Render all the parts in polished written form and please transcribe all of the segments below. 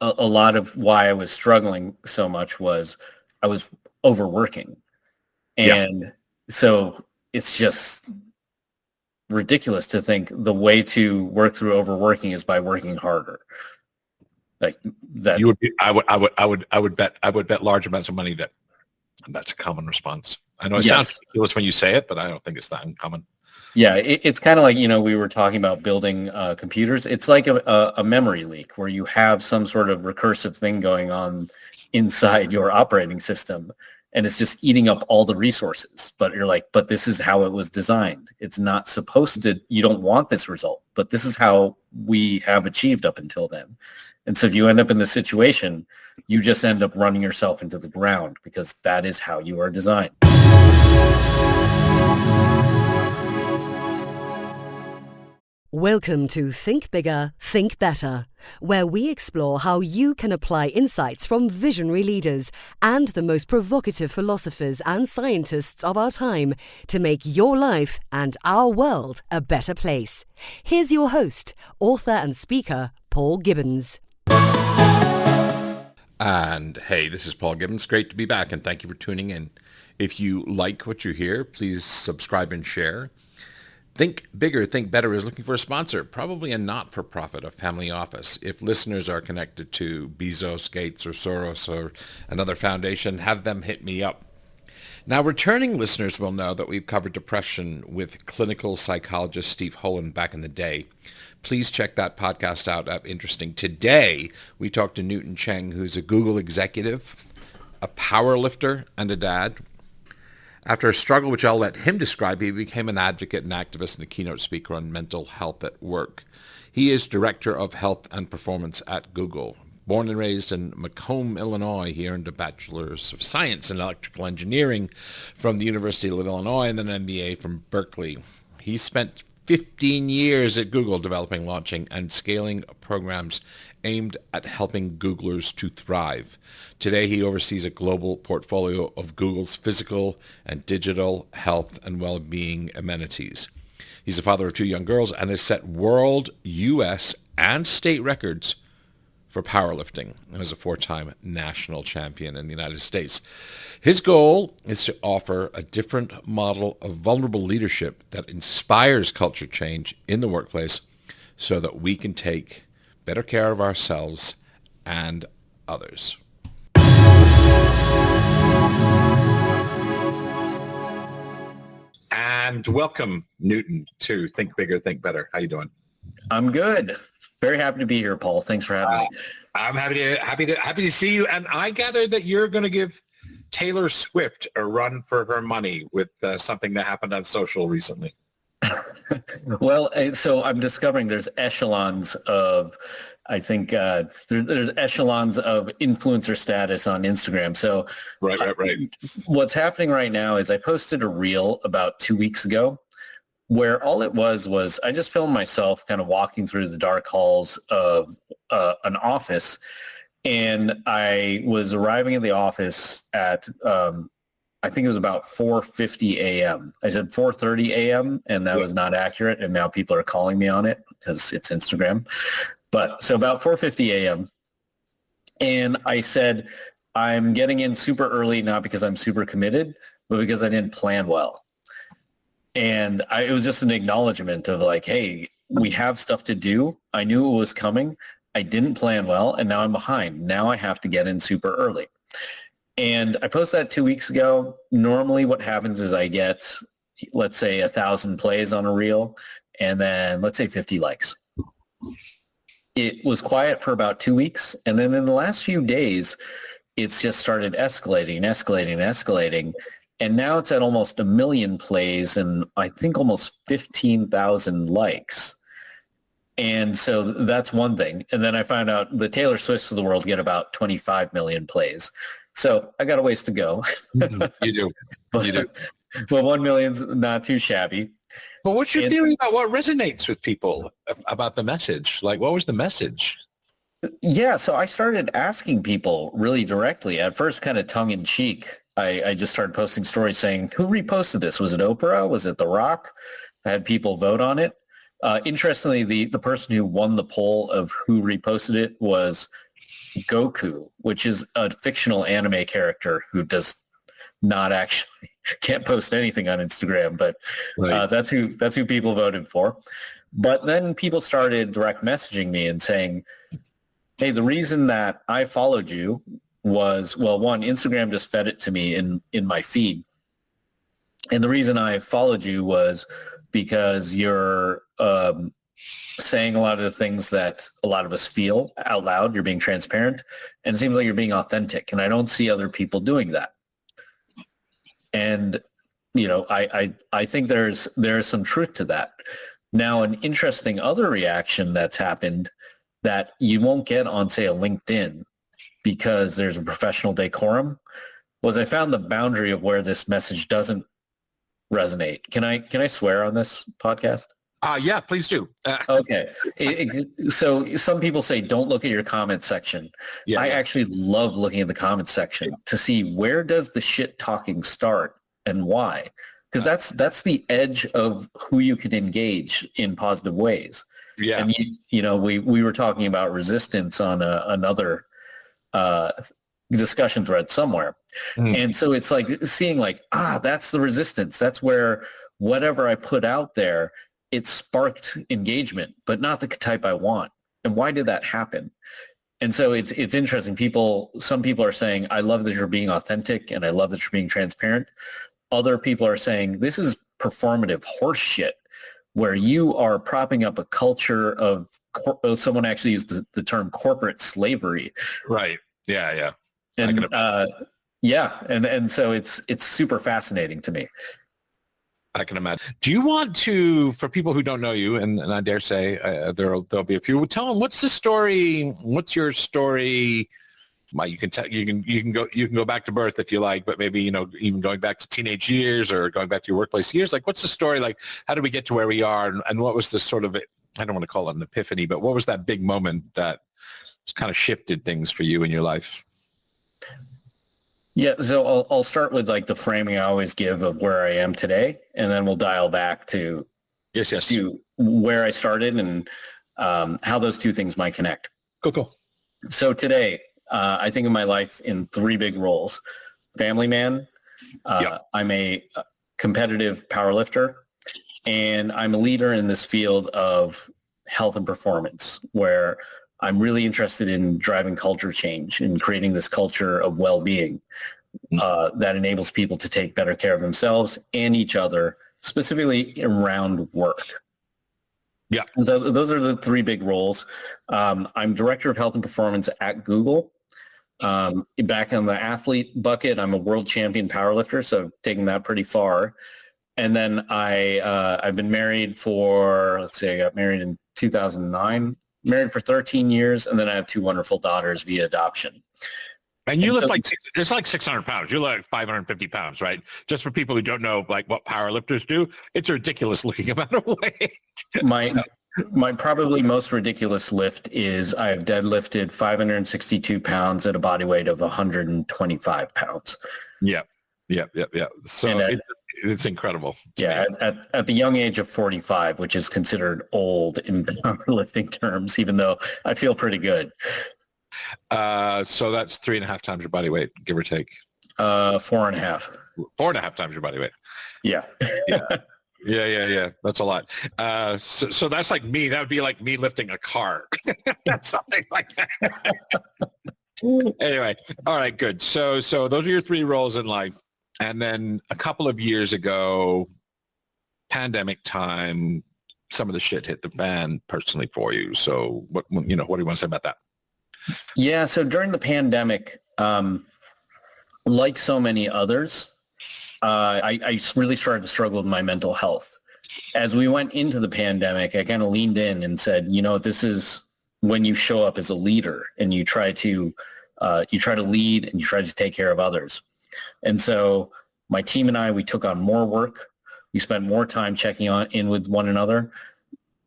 a lot of why I was struggling so much was I was overworking. Yeah. And so it's just ridiculous to think the way to work through overworking is by working harder. Like that. You would be, I would bet large amounts of money that that's a common response. I know it sounds Yes. ridiculous when you say it, but I don't think it's that uncommon. Yeah, it's kind of like, we were talking about building computers. It's like a memory leak where you have some sort of recursive thing going on inside your operating system, and it's just eating up all the resources. But you're like, but this is how it was designed. It's not supposed to, you don't want this result, but this is how we have achieved up until then. And so if you end up in this situation, you just end up running yourself into the ground because that is how you are designed. Welcome to Think Bigger, Think Better, where we explore how you can apply insights from visionary leaders and the most provocative philosophers and scientists of our time to make your life and our world a better place. Here's your host, author and speaker, Paul Gibbons. And hey, this is Paul Gibbons. Great to be back, and thank you for tuning in. If you like what you hear, please subscribe and share. Think Bigger, Think Better is looking for a sponsor, probably a not-for-profit, a family office. If listeners are connected to Bezos, Gates, or Soros, or another foundation, have them hit me up. Now, returning listeners will know that we've covered depression with clinical psychologist Steve Holland back in the day. Please check that podcast out. Interesting. Today, we talked to Newton Cheng, who's a Google executive, a power lifter, and a dad. After a struggle, which I'll let him describe, he became an advocate and activist and a keynote speaker on mental health at work. He is Director of Health and Performance at Google. Born and raised in Macomb, Illinois, he earned a Bachelor's of Science in Electrical Engineering from the University of Illinois and an MBA from Berkeley. He spent 15 years at Google developing, launching, and scaling programs aimed at helping Googlers to thrive. Today, he oversees a global portfolio of Google's physical and digital health and well-being amenities. He's the father of 2 young girls and has set world, U.S., and state records for powerlifting and is a 4-time national champion in the United States. His goal is to offer a different model of vulnerable leadership that inspires culture change in the workplace so that we can take better care of ourselves and others. And welcome, Newton, to Think Bigger, Think Better. How you doing? I'm good. Very happy to be here, Paul. Thanks for having me. I'm happy to see you. And I gathered that you're going to give Taylor Swift a run for her money with something that happened on social recently. Well, so I'm discovering there's echelons of, I think there's echelons of influencer status on Instagram. So Right. What's happening right now is I posted a reel about 2 weeks ago where all it was I just filmed myself kind of walking through the dark halls of an office. And I was arriving at the office at, I think it was about 4:50 a.m. I said 4:30 a.m. and that was not accurate. And now people are calling me on it because it's Instagram. But so about 4:50 a.m. And I said, I'm getting in super early, not because I'm super committed, but because I didn't plan well. And it was just an acknowledgement of like, hey, we have stuff to do. I knew it was coming. I didn't plan well, and now I'm behind. Now I have to get in super early. And I posted that 2 weeks ago. Normally what happens is I get, let's say, 1,000 plays on a reel, and then let's say 50 likes. It was quiet for about 2 weeks, and then in the last few days, it's just started escalating. And now it's at almost 1 million plays and I think almost 15,000 likes. And so that's one thing. And then I found out the Taylor Swifts of the world get about 25 million plays. So I got a ways to go. You do. But 1 million's not too shabby. But what's your theory about what resonates with people about the message? Like, what was the message? Yeah, so I started asking people really directly, at first kind of tongue-in-cheek. I just started posting stories saying, who reposted this? Was it Oprah? Was it The Rock? I had people vote on it. Interestingly, the person who won the poll of who reposted it was Goku, which is a fictional anime character who does not actually can't post anything on Instagram, but Right. that's who people voted for. But then people started direct messaging me and saying, hey, the reason that I followed you was, well, one, Instagram just fed it to me in my feed. And the reason I followed you was because you're saying a lot of the things that a lot of us feel out loud. You're being transparent, and it seems like you're being authentic. And I don't see other people doing that. And, I think there's some truth to that. Now, an interesting other reaction that's happened that you won't get on, say, a LinkedIn because there's a professional decorum was I found the boundary of where this message doesn't resonate. Can I swear on this podcast? Yeah, please do. Okay. So some people say don't look at your comment section. Yeah, I actually love looking at the comment section to see where does the shit talking start and why. Because that's the edge of who you can engage in positive ways. Yeah. And we were talking about resistance on another discussion thread somewhere. And so it's like seeing like, that's the resistance. That's where whatever I put out there, it sparked engagement, but not the type I want. And why did that happen? And so it's interesting. Some people are saying, I love that you're being authentic and I love that you're being transparent. Other people are saying, this is performative horse shit where you are propping up a culture of, someone actually used the term corporate slavery. Right. Yeah. Yeah. And and so it's super fascinating to me. I can imagine. Do you want to, for people who don't know you, and I dare say there'll be a few, tell them what's the story? What's your story? You can go back to birth if you like, but maybe even going back to teenage years or going back to your workplace years. Like, what's the story? Like, how did we get to where we are? And what was the sort of, I don't want to call it an epiphany, but what was that big moment that kind of shifted things for you in your life? Yeah, so I'll start with like the framing I always give of where I am today, and then we'll dial back to to where I started and how those two things might connect. Cool. So today, I think of my life in three big roles: family man, I'm a competitive powerlifter, and I'm a leader in this field of health and performance, where I'm really interested in driving culture change and creating this culture of well-being that enables people to take better care of themselves and each other, specifically around work. Yeah. And so those are the three big roles. I'm director of health and performance at Google. Back on the athlete bucket, I'm a world champion powerlifter, so I've taken that pretty far. And then I've been married I got married in 2009. Married for 13 years, and then I have two wonderful daughters via adoption. And you lift it's like 600 pounds. You lift 550 pounds, right? Just for people who don't know like what powerlifters do, it's a ridiculous looking amount of weight. My probably most ridiculous lift is I have deadlifted 562 pounds at a body weight of 125 pounds. Yeah. So it's incredible. Yeah, at the young age of 45, which is considered old in powerlifting terms, even though I feel pretty good. So that's 3.5 times your body weight, give or take. 4.5. 4.5 times your body weight. Yeah. Yeah. That's a lot. So that's like me. That would be like me lifting a car. Something like that. Anyway, all right, good. So those are your three roles in life. And then a couple of years ago, pandemic time, some of the shit hit the fan personally for you. So what do you want to say about that? Yeah. So during the pandemic, like so many others, I really started to struggle with my mental health. As we went into the pandemic, I kind of leaned in and said, this is when you show up as a leader and you try to lead and you try to take care of others. And so my team and I, we took on more work. We spent more time checking in with one another.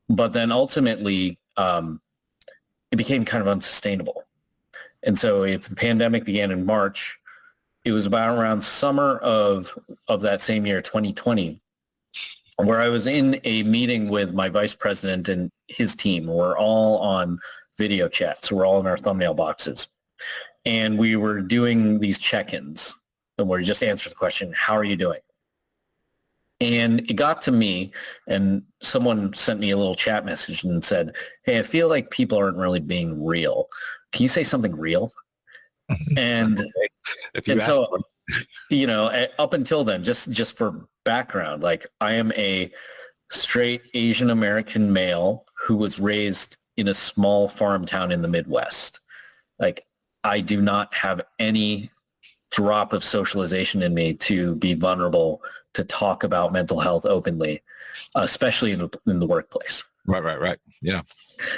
But then ultimately, it became kind of unsustainable. And so if the pandemic began in March, it was about around summer of that same year, 2020, where I was in a meeting with my vice president and his team. We're all on video chat. So we're all in our thumbnail boxes. And we were doing these check-ins and we're just answering the question, how are you doing? And it got to me and someone sent me a little chat message and said, hey, I feel like people aren't really being real. Can you say something real? And, so, up until then, just for background, like I am a straight Asian American male who was raised in a small farm town in the Midwest. Like I do not have any drop of socialization in me to be vulnerable to talk about mental health openly, especially in the workplace. Right. Yeah.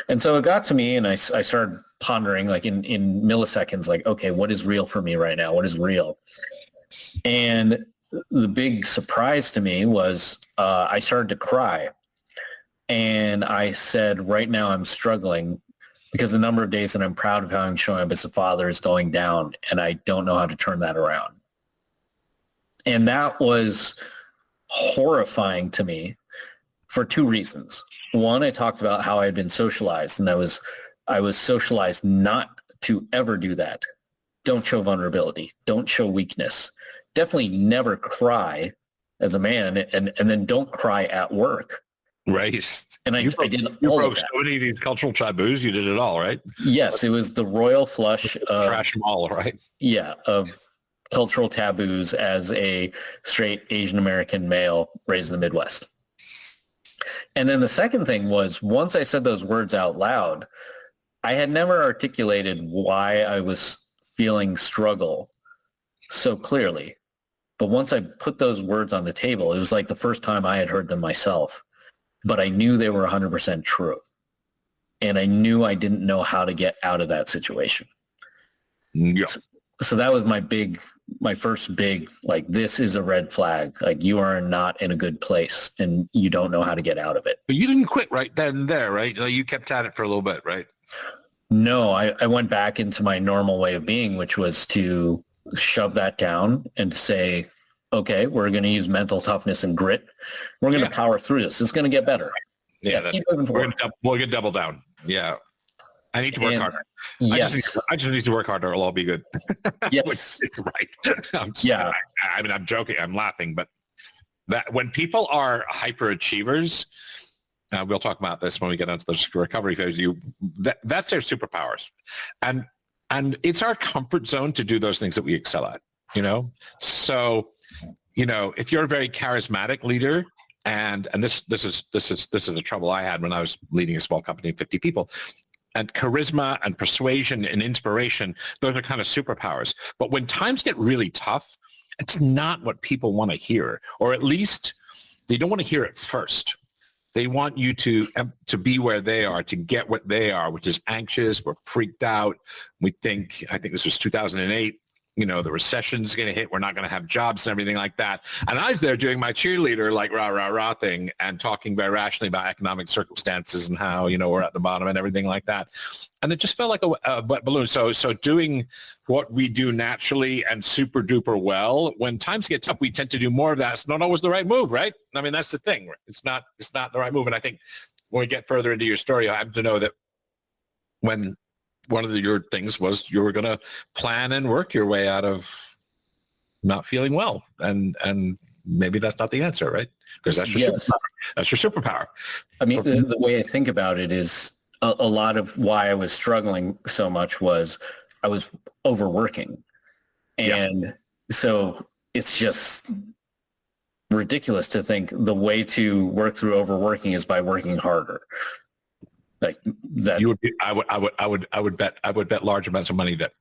And so it got to me and I started pondering like in milliseconds, like, okay, what is real for me right now? What is real? And the big surprise to me was I started to cry. And I said, right now I'm struggling because the number of days that I'm proud of how I'm showing up as a father is going down, and I don't know how to turn that around. And that was horrifying to me for two reasons. One, I talked about how I had been socialized, and I was socialized not to ever do that. Don't show vulnerability. Don't show weakness. Definitely never cry as a man, and then don't cry at work. Right. And I did all broke of that. so many of these cultural taboos. You did it all, right? Yes, it was the royal flush. Trash them all, right? Yeah, of cultural taboos as a straight Asian American male raised in the Midwest. And then the second thing was once I said those words out loud, I had never articulated why I was feeling struggle so clearly. But once I put those words on the table, it was like the first time I had heard them myself. But I knew they were 100% true. And I knew I didn't know how to get out of that situation. Yeah. So that was my first big, like, this is a red flag. Like, you are not in a good place and you don't know how to get out of it. But you didn't quit right then and there, right? You kept at it for a little bit, right? No, I went back into my normal way of being, which was to shove that down and say, okay, we're going to use mental toughness and grit. We're going to power through this. It's going to get better. Yeah, keep moving forward. We're going to double down. Yeah. I need to work harder. Yes. I just need to work harder. It'll all be good. Yes. It's right. I'm joking. I'm laughing. But that when people are hyperachievers, we'll talk about this when we get into the recovery phase. That's their superpowers. And it's our comfort zone to do those things that we excel at, So, if you're a very charismatic leader, and this is the trouble I had when I was leading a small company of 50 people, and charisma and persuasion and inspiration, those are kind of superpowers. But when times get really tough, it's not what people want to hear, or at least they don't want to hear it first. They want you to be where they are, to get what they are, which is anxious. We're freaked out. I think this was 2008. The recession's going to hit. We're not going to have jobs and everything like that. And I was there doing my cheerleader, like rah, rah, rah thing and talking very rationally about economic circumstances and how, we're at the bottom and everything like that. And it just felt like a wet balloon. So doing what we do naturally and super duper well, when times get tough, we tend to do more of that. It's not always the right move, right? I mean, that's the thing. It's not the right move. And I think when we get further into your story, I happen to know that when one of your things was you were going to plan and work your way out of not feeling well. And maybe that's not the answer, right? Because that's your superpower. That's your superpower. I mean, the way I think about it is a lot of why I was struggling so much was I was overworking. And so it's just ridiculous to think the way to work through overworking is by working harder. Like that, you would be, I would bet large amounts of money that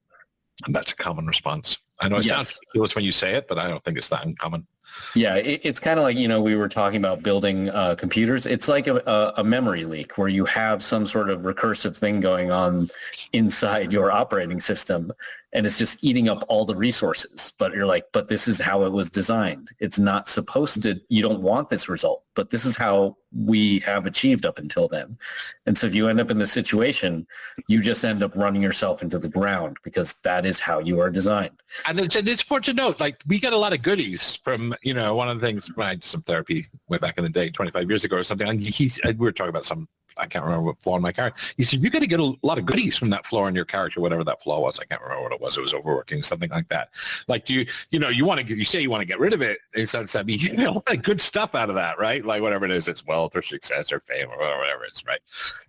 that's a common response. I know it sounds ridiculous when you say it, but I don't think it's that uncommon. Yeah, it's kind of like, we were talking about building computers. It's like a memory leak where you have some sort of recursive thing going on inside your operating system, and it's just eating up all the resources. But you're like, but this is how it was designed. It's not supposed to, you don't want this result, but this is how we have achieved up until then. And so if you end up in this situation, you just end up running yourself into the ground because that is how you are designed. And it's important to note, like, we get a lot of goodies from, one of the things, I did some therapy way back in the day, 25 years ago or something, and we were talking about some I can't remember what flaw in my character. He said, you're going to get a lot of goodies from that flaw in your character, whatever that flaw was. I can't remember what it was. It was overworking, something like that. Like, you want to get, you say you want to get rid of it. And so I mean, you get a lot of good stuff out of that, right? Like whatever it is, it's wealth or success or fame or whatever it's, right?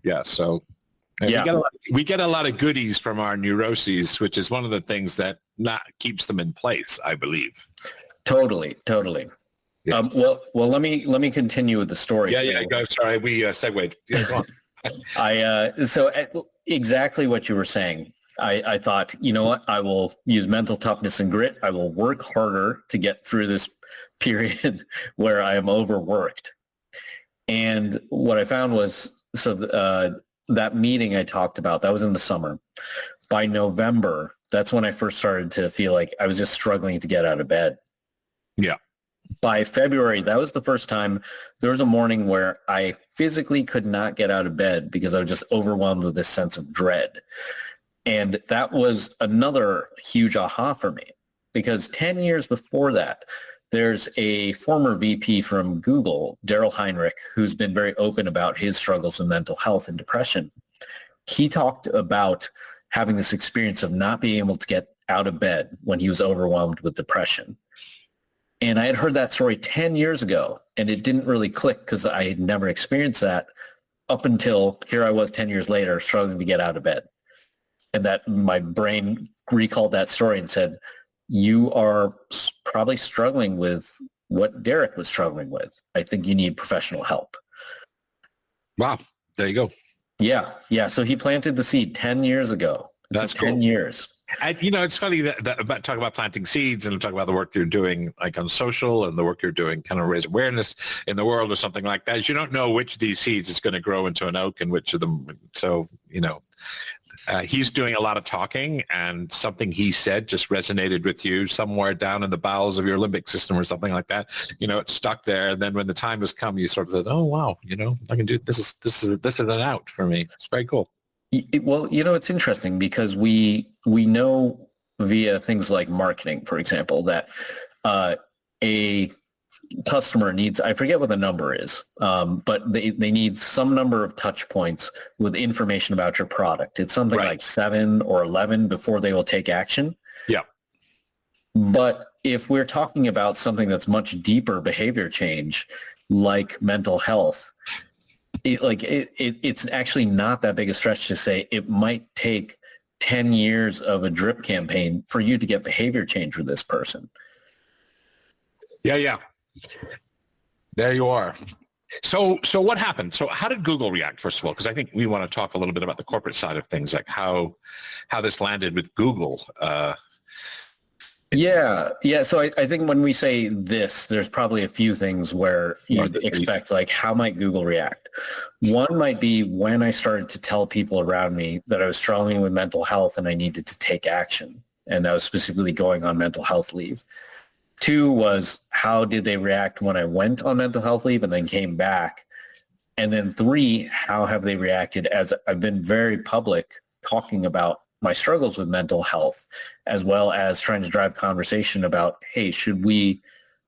Yeah. So yeah, we get a lot of goodies from our neuroses, which is one of the things that keeps them in place, I believe. Totally. Yeah. Well, let me continue with the story. Yeah. Go. Sorry, we segued. Yeah, go on. So exactly what you were saying. I thought, you know what? I will use mental toughness and grit. I will work harder to get through this period where I am overworked. And what I found was, that meeting I talked about, that was in the summer. By November, that's when I first started to feel like I was just struggling to get out of bed. Yeah. By February, that was the first time there was a morning where I physically could not get out of bed because I was just overwhelmed with this sense of dread. And that was another huge aha for me, because 10 years before that, there's a former VP from Google, Daryl Heinrich, who's been very open about his struggles with mental health and depression. He talked about having this experience of not being able to get out of bed when he was overwhelmed with depression. And I had heard that story 10 years ago, and it didn't really click because I had never experienced that up until here I was 10 years later struggling to get out of bed. And that my brain recalled that story and said, you are probably struggling with what Derek was struggling with. I think you need professional help. Wow. There you go. Yeah. So he planted the seed 10 years ago. That's cool. 10 years. And, it's funny that about talking about planting seeds and talk about the work you're doing like on social and the work you're doing kind of raise awareness in the world or something like that. You don't know which of these seeds is going to grow into an oak and which of them. So, he's doing a lot of talking, and something he said just resonated with you somewhere down in the bowels of your limbic system or something like that. It stuck there. And then when the time has come, you sort of said, oh, wow, I can do this. This is an out for me. It's very cool. Well, it's interesting because we know via things like marketing, for example, that a customer needs, I forget what the number is, but they need some number of touch points with information about your product. It's something like 7 or 11 before they will take action. Yeah. But if we're talking about something that's much deeper behavior change, like mental health, it's actually not that big a stretch to say it might take 10 years of a drip campaign for you to get behavior change with this person. Yeah. There you are. So what happened? So how did Google react, first of all? Because I think we want to talk a little bit about the corporate side of things, like how this landed with Google. Yeah. So I think when we say this, there's probably a few things where you'd expect, like, how might Google react? One might be when I started to tell people around me that I was struggling with mental health and I needed to take action. And that was specifically going on mental health leave. 2 was, how did they react when I went on mental health leave and then came back? And then 3, how have they reacted as I've been very public talking about my struggles with mental health, as well as trying to drive conversation about, hey, should we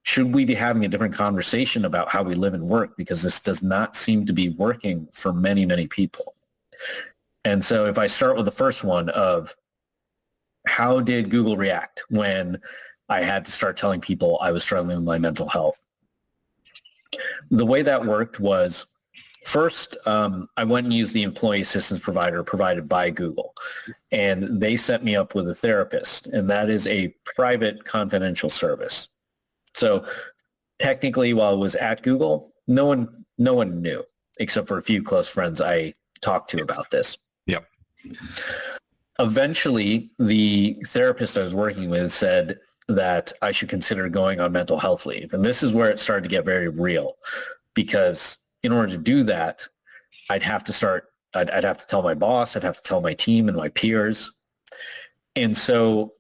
be having a different conversation about how we live and work? Because this does not seem to be working for many, many people. And so if I start with the first one of how did Google react when I had to start telling people I was struggling with my mental health? The way that worked was, first, I went and used the employee assistance provider provided by Google, and they set me up with a therapist, and that is a private confidential service. So technically, while I was at Google, no one knew except for a few close friends I talked to about this. Yep. Eventually, the therapist I was working with said that I should consider going on mental health leave. And this is where it started to get very real, because in order to do that, I'd have to tell my boss, I'd have to tell my team and my peers. And so,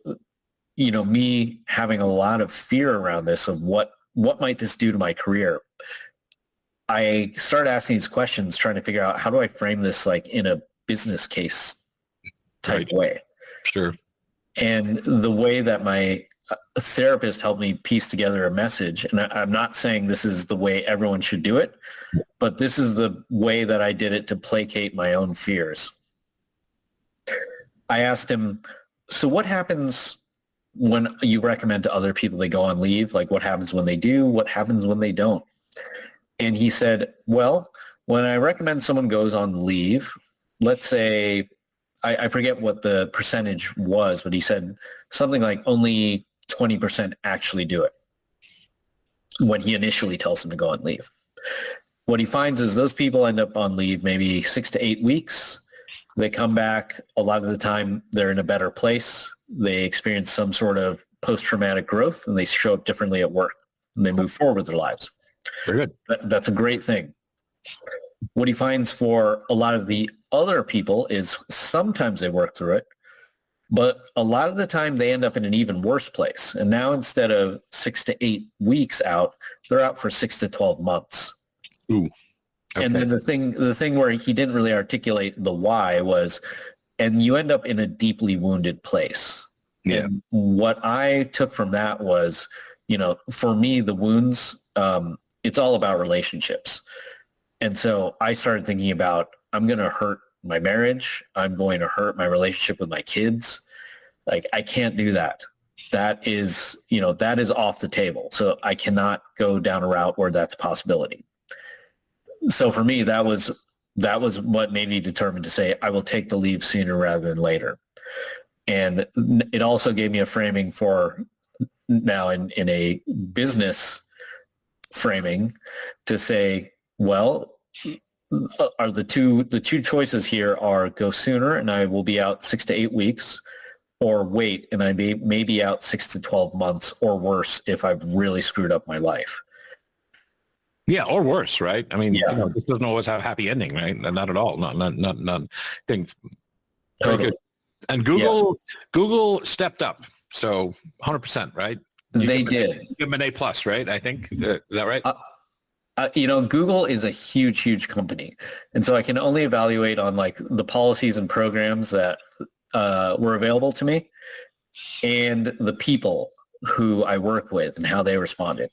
me having a lot of fear around this of what might this do to my career, I started asking these questions, trying to figure out, how do I frame this like in a business case type way? Sure. And the way that my a therapist helped me piece together a message. And I'm not saying this is the way everyone should do it, but this is the way that I did it to placate my own fears. I asked him, so what happens when you recommend to other people they go on leave? Like, what happens when they do? What happens when they don't? And he said, well, when I recommend someone goes on leave, let's say, I forget what the percentage was, but he said something like only 20% actually do it when he initially tells them to go on leave. What he finds is those people end up on leave maybe 6 to 8 weeks. They come back. A lot of the time, they're in a better place. They experience some sort of post-traumatic growth, and they show up differently at work, and they move forward with their lives. Very good. That's a great thing. What he finds for a lot of the other people is sometimes they work through it, but a lot of the time they end up in an even worse place. And now instead of 6 to 8 weeks out, they're out for 6 to 12 months. Ooh. Okay. And then the thing where he didn't really articulate the why was, and you end up in a deeply wounded place. Yeah. And what I took from that was, for me, the wounds, it's all about relationships. And so I started thinking about, I'm going to hurt my marriage. I'm going to hurt my relationship with my kids. Like, I can't do that. That is off the table. So I cannot go down a route where that's a possibility. So for me, that was what made me determined to say, I will take the leave sooner rather than later. And it also gave me a framing for now in a business framing to say, well, are the two choices here are go sooner and I will be out 6 to 8 weeks, or wait and I may be out 6 to 12 months, or worse if I've really screwed up my life. Yeah, or worse, right? I mean, this doesn't always have a happy ending, right? Not at all. Not things. Very Totally. good. And Google stepped up, so 100%, right? They did. Give them an A+, right? I think is that right? Google is a huge, huge company. And so I can only evaluate on like the policies and programs that were available to me and the people who I work with and how they responded.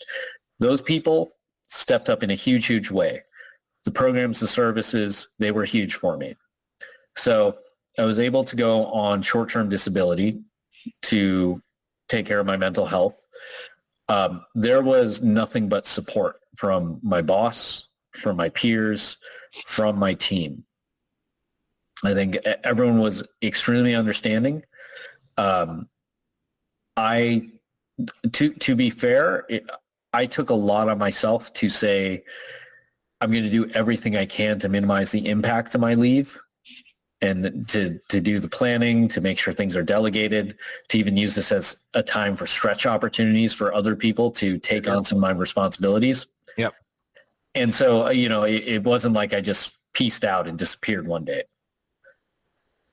Those people stepped up in a huge, huge way. The programs, the services, they were huge for me. So I was able to go on short-term disability to take care of my mental health. There was nothing but support from my boss, from my peers, from my team. I think everyone was extremely understanding. To be fair, I took a lot on myself to say, I'm going to do everything I can to minimize the impact of my leave and to do the planning, to make sure things are delegated, to even use this as a time for stretch opportunities for other people to take on some of my responsibilities. Yep. And so, it wasn't like I just pieced out and disappeared one day.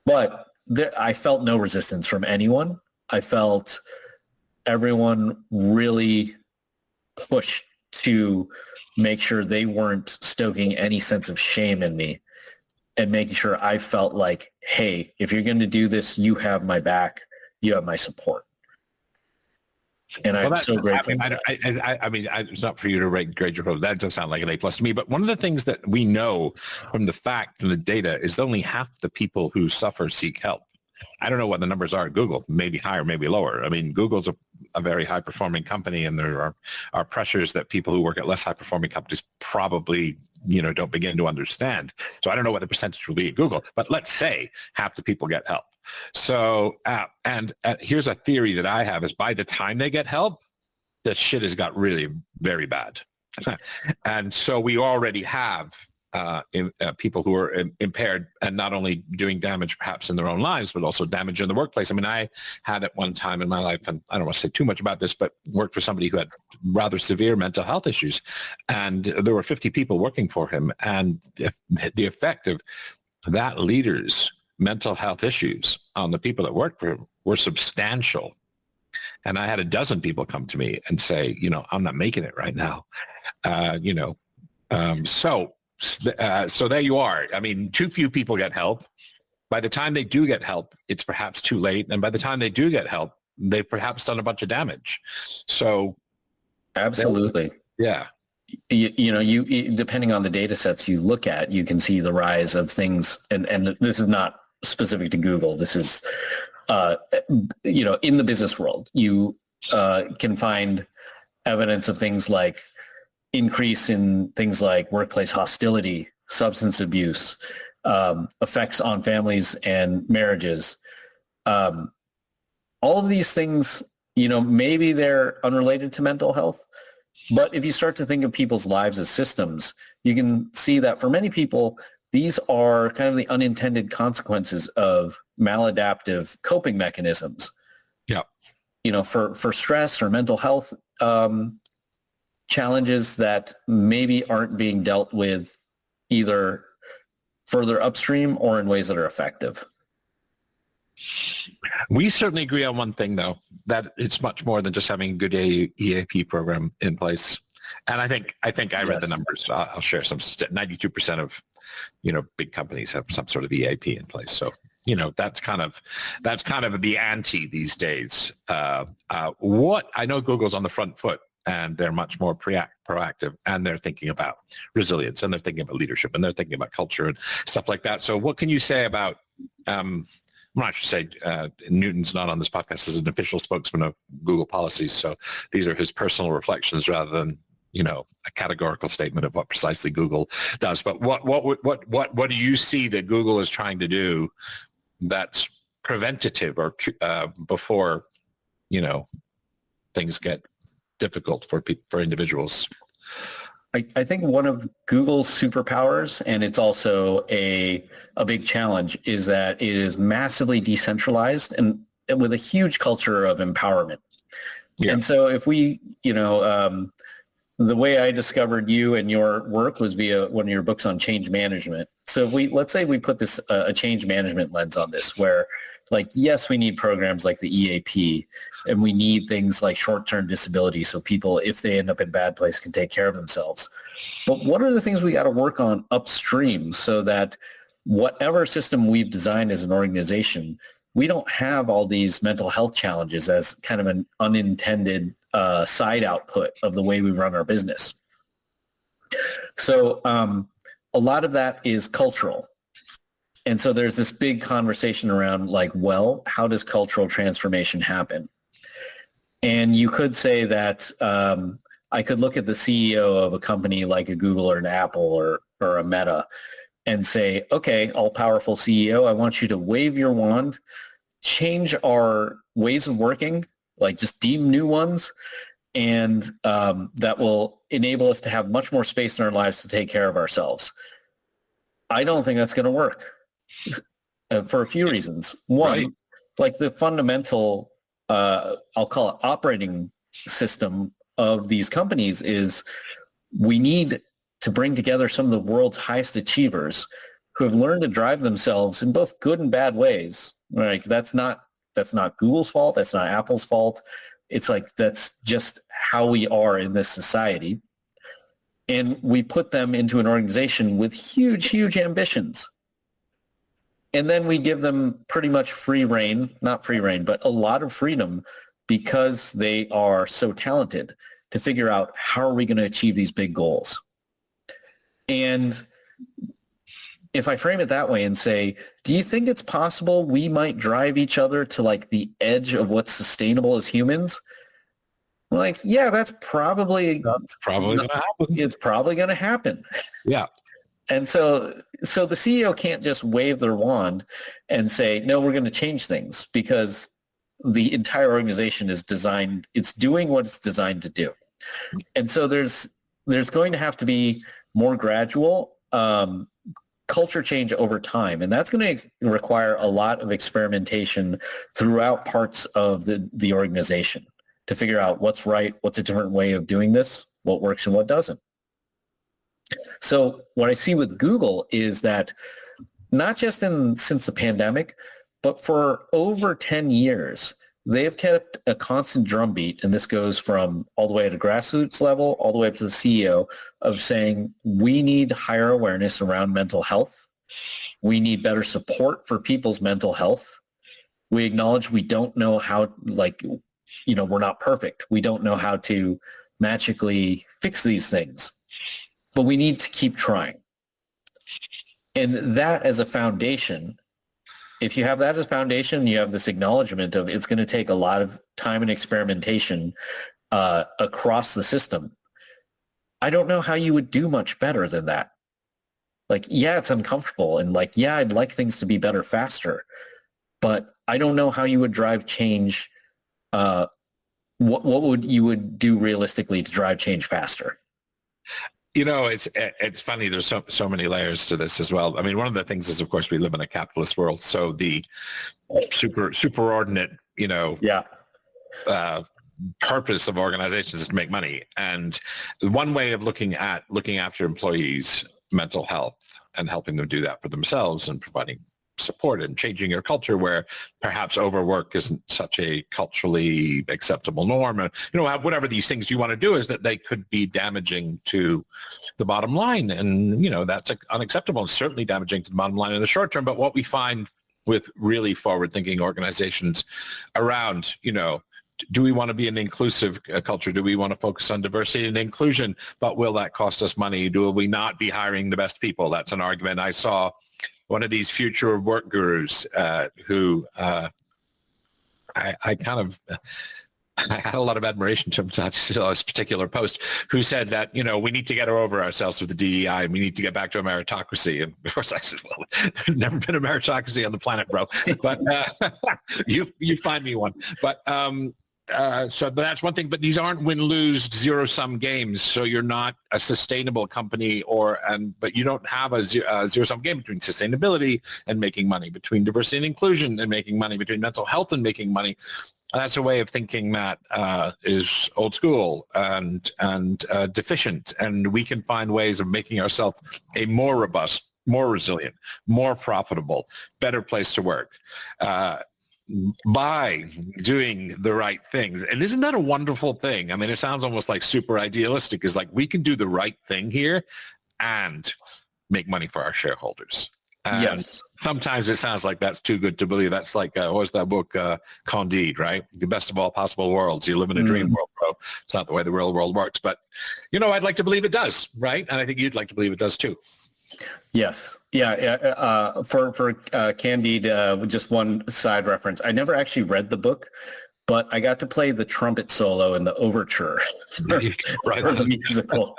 But I felt no resistance from anyone. I felt everyone really pushed to make sure they weren't stoking any sense of shame in me and making sure I felt like, hey, if you're going to do this, you have my back, you have my support. And I'm so grateful. I mean, it's not for you to grade your proposal. That does sound like an A+ to me. But one of the things that we know from the fact and the data is only half the people who suffer seek help. I don't know what the numbers are at Google, maybe higher, maybe lower. I mean, Google's a very high-performing company, and there are pressures that people who work at less high-performing companies probably don't begin to understand. So I don't know what the percentage will be at Google, but let's say half the people get help. So, and here's a theory that I have is by the time they get help, the shit has got really very bad. And so we already have people who are impaired and not only doing damage perhaps in their own lives, but also damage in the workplace. I mean, I had at one time in my life, and I don't want to say too much about this, but worked for somebody who had rather severe mental health issues. And there were 50 people working for him. And the effect of that leader's mental health issues on the people that worked for him were substantial. And I had a dozen people come to me and say, I'm not making it right now. So there you are. I mean, too few people get help. By the time they do get help, it's perhaps too late. And by the time they do get help, they've perhaps done a bunch of damage. So Absolutely. yeah. You depending on the data sets you look at, you can see the rise of things, and this is not specific to Google. This is, in the business world, you can find evidence of things like increase in things like workplace hostility, substance abuse, effects on families and marriages. All of these things, maybe they're unrelated to mental health, but if you start to think of people's lives as systems, you can see that for many people, these are kind of the unintended consequences of maladaptive coping mechanisms. Yeah. For stress or mental health challenges that maybe aren't being dealt with either further upstream or in ways that are effective. We certainly agree on one thing, though, that it's much more than just having a good EAP program in place. And I think I read the numbers. I'll share some. 92% of big companies have some sort of EAP in place. So that's kind of the ante these days. What I know, Google's on the front foot, and they're much more proactive, and they're thinking about resilience, and they're thinking about leadership, and they're thinking about culture and stuff like that. So what can you say about? I should say Newton's not on this podcast as an official spokesman of Google policies, so these are his personal reflections rather than a categorical statement of what precisely Google does. But what do you see that Google is trying to do that's preventative or before things get difficult for individuals? I think one of Google's superpowers, and it's also a big challenge, is that it is massively decentralized and with a huge culture of empowerment. Yeah. And so if we, the way I discovered you and your work was via one of your books on change management. So if let's say we put this a change management lens on this, where yes, we need programs like the EAP, and we need things like short-term disability so people, if they end up in a bad place, can take care of themselves. But what are the things we got to work on upstream so that whatever system we've designed as an organization, we don't have all these mental health challenges as kind of an unintended side output of the way we run our business. So a lot of that is cultural. And so there's this big conversation around how does cultural transformation happen? And you could say that I could look at the CEO of a company like a Google or an Apple or a Meta and say, okay, all-powerful CEO, I want you to wave your wand, change our ways of working, just deem new ones, and that will enable us to have much more space in our lives to take care of ourselves. I don't think that's going to work. For a few reasons. One, the fundamental, I'll call it operating system of these companies is we need to bring together some of the world's highest achievers who have learned to drive themselves in both good and bad ways. That's not Google's fault. That's not Apple's fault. It's that's just how we are in this society. And we put them into an organization with huge, huge ambitions. And then we give them pretty much free reign, not free reign, but a lot of freedom because they are so talented to figure out how are we going to achieve these big goals. And if I frame it that way and say, do you think it's possible we might drive each other to the edge of what's sustainable as humans? Yeah, that's probably going to happen. It's probably going to happen. Yeah. And so the CEO can't just wave their wand and say, no, we're going to change things, because the entire organization is designed, it's doing what it's designed to do. And so there's going to have to be more gradual culture change over time. And that's going to require a lot of experimentation throughout parts of the organization to figure out what's right, what's a different way of doing this, what works and what doesn't. So what I see with Google is that not just since the pandemic, but for over 10 years, they've kept a constant drumbeat, and this goes from all the way at a grassroots level, all the way up to the CEO, of saying we need higher awareness around mental health. We need better support for people's mental health. We acknowledge we don't know how, like, we're not perfect. We don't know how to magically fix these things, but we need to keep trying. And that as a foundation, if you have that as a foundation, you have this acknowledgement of it's going to take a lot of time and experimentation across the system. I don't know how you would do much better than that. Like, yeah, it's uncomfortable, and like, yeah, I'd like things to be better faster, but I don't know how you would drive change. What would you would do realistically to drive change faster? It's funny. There's so many layers to this as well. I mean, one of the things is, of course, we live in a capitalist world, so the superordinate, Yeah. purpose of organizations is to make money. And one way of looking after employees' mental health and helping them do that for themselves and providing support and changing your culture where perhaps overwork isn't such a culturally acceptable norm, and whatever these things you want to do, is that they could be damaging to the bottom line, and that's unacceptable and certainly damaging to the bottom line in the short term. But what we find with really forward-thinking organizations around, do we want to be an inclusive culture? Do we want to focus on diversity and inclusion? But will that cost us money? Do we not be hiring the best people? That's an argument. I saw one of these future work gurus who I had a lot of admiration to this particular post, who said that, we need to get over ourselves with the DEI and we need to get back to a meritocracy. And of course I said, well, never been a meritocracy on the planet, bro. But you find me one. But but that's one thing. But these aren't win-lose zero-sum games. So you're not a sustainable company, but you don't have a zero-sum game between sustainability and making money, between diversity and inclusion and making money, between mental health and making money. That's a way of thinking that is old school and deficient. And we can find ways of making ourselves a more robust, more resilient, more profitable, better place to work by doing the right things. And isn't that a wonderful thing? I mean, it sounds almost like super idealistic. Is like, we can do the right thing here and make money for our shareholders. And yes. Sometimes it sounds like that's too good to believe. That's like, what was that book, Candide, right? The best of all possible worlds. You live in a dream world, bro. It's not the way the real world works. But, I'd like to believe it does, right? And I think you'd like to believe it does too. Yes. Yeah. For Candide, just one side reference. I never actually read the book, but I got to play the trumpet solo in the overture right. for the musical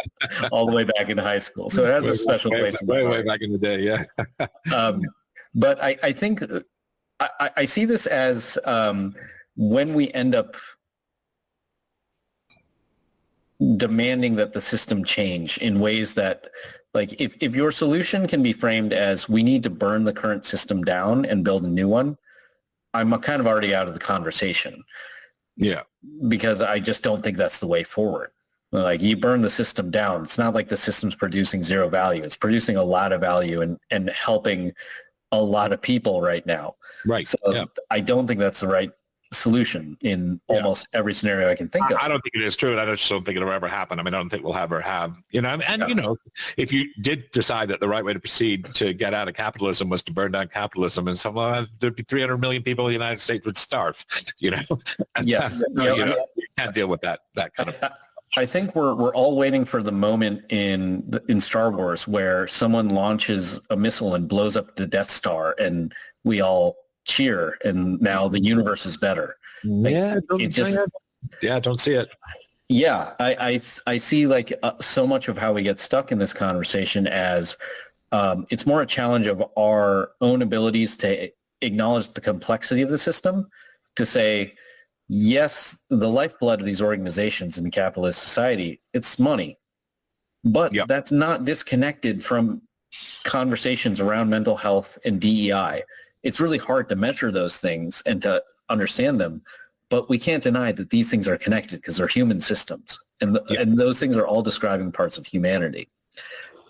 all the way back in high school. So it has a special place. Way back in the day, yeah. But I think I see this as when we end up demanding that the system change in ways that, like, if your solution can be framed as we need to burn the current system down and build a new one, I'm kind of already out of the conversation. Yeah. Because I just don't think that's the way forward. Like, you burn the system down. It's not like the system's producing zero value. It's producing a lot of value and helping a lot of people right now. Right. So yeah. I don't think that's the right solution in almost every scenario I can think of. I don't think it is true, and I just don't think it'll ever happen. I mean, I don't think we'll ever have, if you did decide that the right way to proceed to get out of capitalism was to burn down capitalism, and there'd be 300 million people in the United States would starve, Yes. You can't deal with that kind of. I think we're all waiting for the moment in Star Wars where someone launches a missile and blows up the Death Star, and we all cheer, and now the universe is better. Don't see it. Yeah, I see like so much of how we get stuck in this conversation as it's more a challenge of our own abilities to acknowledge the complexity of the system, to say, yes, the lifeblood of these organizations in capitalist society, it's money, but that's not disconnected from conversations around mental health and DEI. It's really hard to measure those things and to understand them, but we can't deny that these things are connected because they're human systems, and those things are all describing parts of humanity.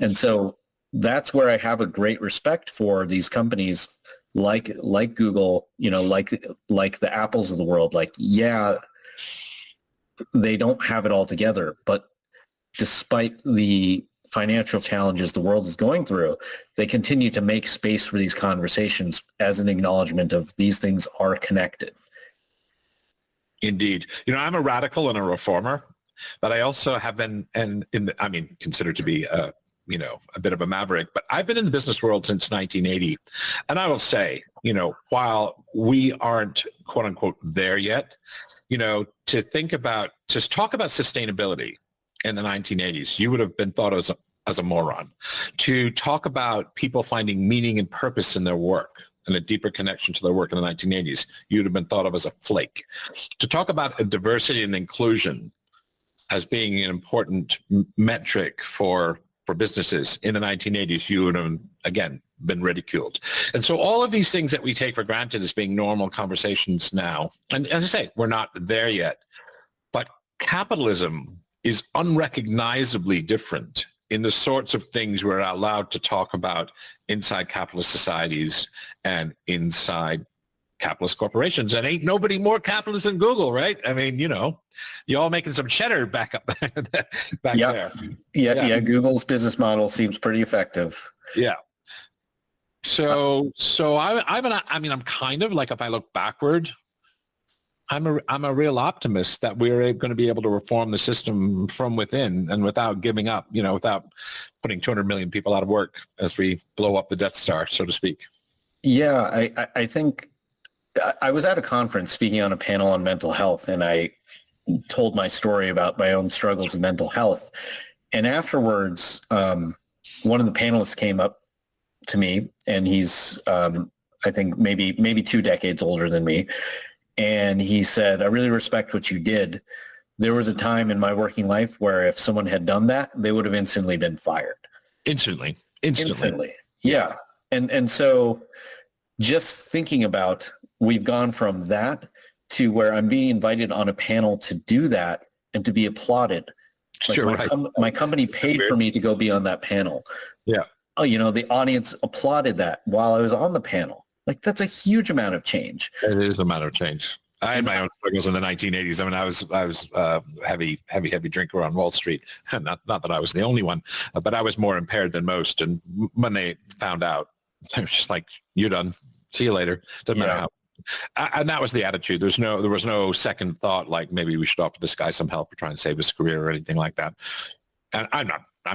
And so that's where I have a great respect for these companies like Google, like the Apples of the world. Like, yeah, they don't have it all together, but despite the financial challenges the world is going through, they continue to make space for these conversations as an acknowledgement of these things are connected. Indeed. I'm a radical and a reformer, but I also have been, considered to be a bit of a maverick, but I've been in the business world since 1980. And I will say, while we aren't quote unquote there yet, to talk about sustainability in the 1980s, you would have been thought as a moron. To talk about people finding meaning and purpose in their work and a deeper connection to their work in the 1980s, you would have been thought of as a flake. To talk about diversity and inclusion as being an important metric for businesses in the 1980s, you would have, again, been ridiculed. And so all of these things that we take for granted as being normal conversations now, and as I say, we're not there yet, but capitalism is unrecognizably different in the sorts of things we're allowed to talk about inside capitalist societies and inside capitalist corporations. And ain't nobody more capitalist than Google, right? I mean, you all making some cheddar back there. Yeah. Google's business model seems pretty effective. Yeah. So I'm kind of like, if I look backward, I'm a real optimist that we're going to be able to reform the system from within and without giving up, without putting 200 million people out of work as we blow up the Death Star, so to speak. Yeah, I think I was at a conference speaking on a panel on mental health, and I told my story about my own struggles with mental health. And afterwards, one of the panelists came up to me, and he's, I think maybe 2 decades older than me. And he said, I really respect what you did. There was a time in my working life where if someone had done that, they would have instantly been fired. Instantly. Yeah. And so just thinking about, we've gone from that to where I'm being invited on a panel to do that and to be applauded. My company paid for me to go be on that panel. Yeah. The audience applauded that while I was on the panel. Like, that's a huge amount of change. It is a matter of change. I had my own struggles in the 1980s. I mean, I was a heavy drinker on Wall Street. Not that I was the only one, but I was more impaired than most. And when they found out, it was just like, you're done. See you later. Doesn't matter how. And that was the attitude. There was no second thought, like maybe we should offer this guy some help or try and save his career or anything like that. And I'm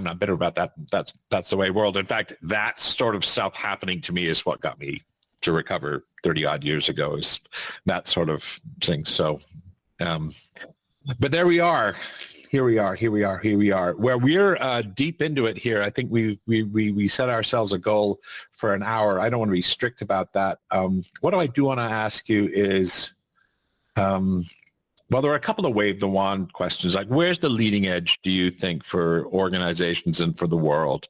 not bitter about that. That's the way world. In fact, that sort of stuff happening to me is what got me to recover 30 odd years ago, is that sort of thing. So, but there we are. Here we are. Where we're deep into it here. I think we set ourselves a goal for an hour. I don't want to be strict about that. What I do want to ask you is, well, there are a couple of wave the wand questions. Like, where's the leading edge, do you think, for organizations and for the world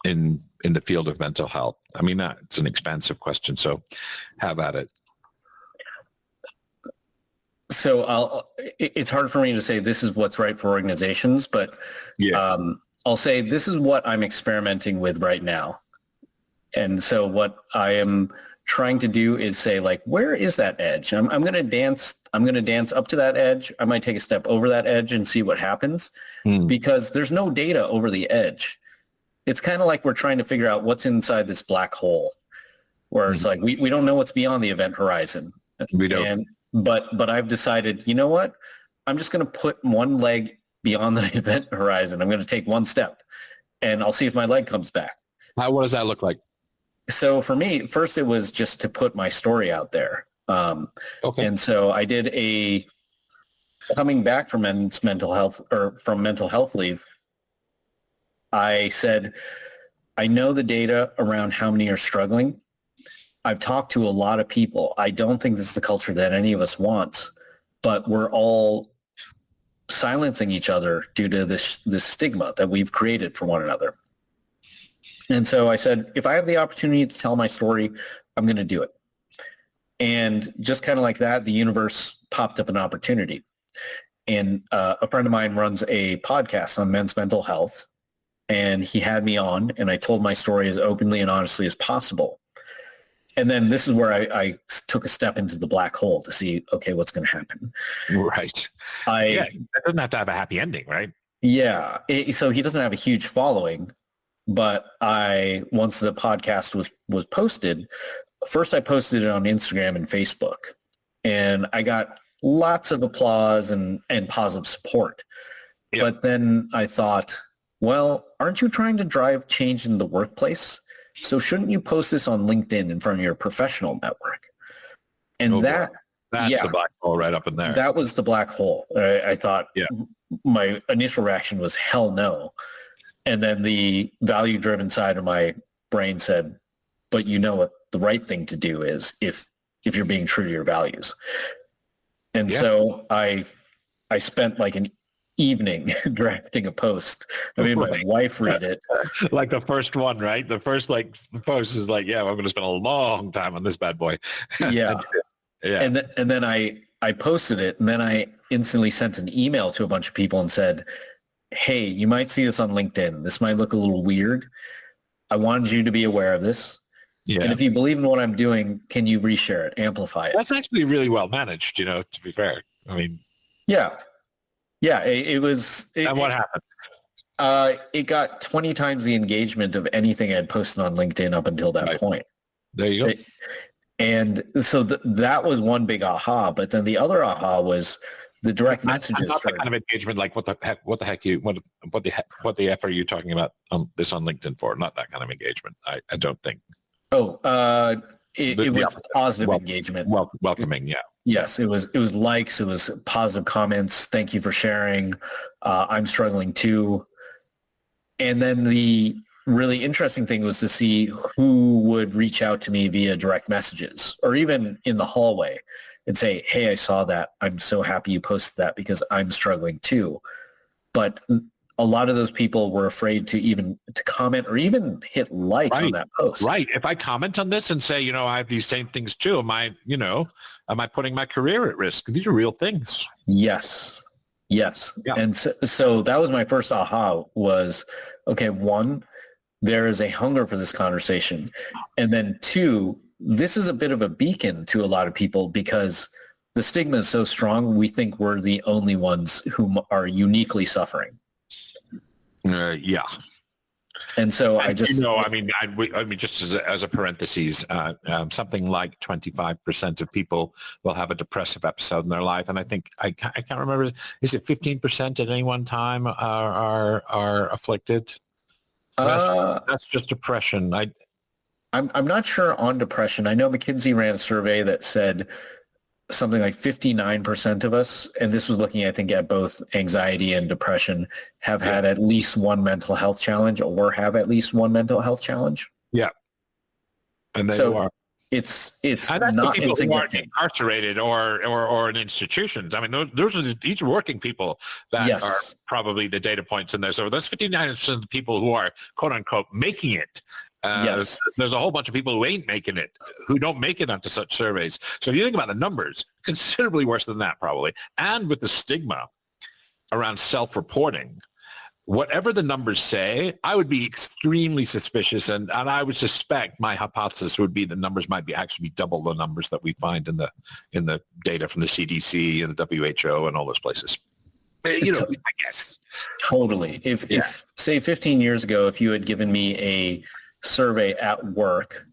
in the field of mental health? I mean, it's an expansive question, so have at it. So it's hard for me to say this is what's right for organizations, but I'll say this is what I'm experimenting with right now. And so what I am trying to do is say, like, where is that edge? I'm going to dance up to that edge. I might take a step over that edge and see what happens, because there's no data over the edge. It's kind of like we're trying to figure out what's inside this black hole, where it's like we don't know what's beyond the event horizon. We don't. But I've decided, you know what? I'm just going to put one leg beyond the event horizon. I'm going to take one step, and I'll see if my leg comes back. What does that look like? So for me, first it was just to put my story out there. Okay. And so I did coming back from mental health leave. I said, I know the data around how many are struggling. I've talked to a lot of people. I don't think this is the culture that any of us wants, but we're all silencing each other due to this stigma that we've created for one another. And so I said, if I have the opportunity to tell my story, I'm going to do it. And just kind of like that, the universe popped up an opportunity. And a friend of mine runs a podcast on men's mental health. And he had me on, and I told my story as openly and honestly as possible. And then this is where I took a step into the black hole to see, okay, what's going to happen. Right. It doesn't have to have a happy ending, right? Yeah. So he doesn't have a huge following, but once the podcast was posted, first I posted it on Instagram and Facebook, and I got lots of applause and positive support. Yeah. But then I thought, well, aren't you trying to drive change in the workplace? So shouldn't you post this on LinkedIn in front of your professional network? And Oh, that's the black hole right up in there. that was the black hole. I thought my initial reaction was hell no. And then the value-driven side of my brain said, but you know what the right thing to do is if you're being true to your values. And so I spent like an evening drafting a post. I made my wife read it. Like the first one, right? The first post is like, yeah, I'm going to spend a long time on this bad boy. Yeah. Yeah. And then I posted it, and then I instantly sent an email to a bunch of people and said, hey, you might see this on LinkedIn. This might look a little weird. I wanted you to be aware of this. Yeah. And if you believe in what I'm doing, can you reshare it, amplify it? That's actually really well managed, to be fair. I mean, Yeah. Yeah, it was. And what happened? It got 20 times the engagement of anything I had posted on LinkedIn up until that point. There you go. And so that was one big aha. But then the other aha was the direct messages. Not that kind of engagement, like what the F are you talking about this on LinkedIn for? Not that kind of engagement. I don't think. Oh, it was positive engagement. Welcoming, yeah. Yes, it was likes, it was positive comments. Thank you for sharing. I'm struggling too. And then the really interesting thing was to see who would reach out to me via direct messages or even in the hallway and say, hey, I saw that. I'm so happy you posted that because I'm struggling too. But a lot of those people were afraid to comment or even hit like on that post. Right. If I comment on this and say, I have these same things too, am I putting my career at risk? These are real things. Yes. Yes. Yeah. And so that was my first aha was, okay, one, there is a hunger for this conversation. And then two, this is a bit of a beacon to a lot of people because the stigma is so strong. We think we're the only ones who are uniquely suffering. Yeah. And so just as a parenthesis, something like 25% of people will have a depressive episode in their life. And I think, I can't remember, is it 15% at any one time are afflicted? That's just depression. I'm not sure on depression. I know McKinsey ran a survey that said something like 59% of us, and this was looking, I think, at both anxiety and depression, have had at least one mental health challenge or have at least one mental health challenge. Yeah. And it's not people who aren't incarcerated or in institutions. I mean, these are working people that are probably the data points in there. So those 59% of the people who are quote unquote making it. There's a whole bunch of people who ain't making it, who don't make it onto such surveys. So if you think about the numbers, considerably worse than that probably. And with the stigma around self-reporting, whatever the numbers say, I would be extremely suspicious. And I would suspect my hypothesis would be the numbers might be actually double the numbers that we find in the data from the CDC and the WHO and all those places. I guess. Totally. If say 15 years ago, if you had given me a survey at work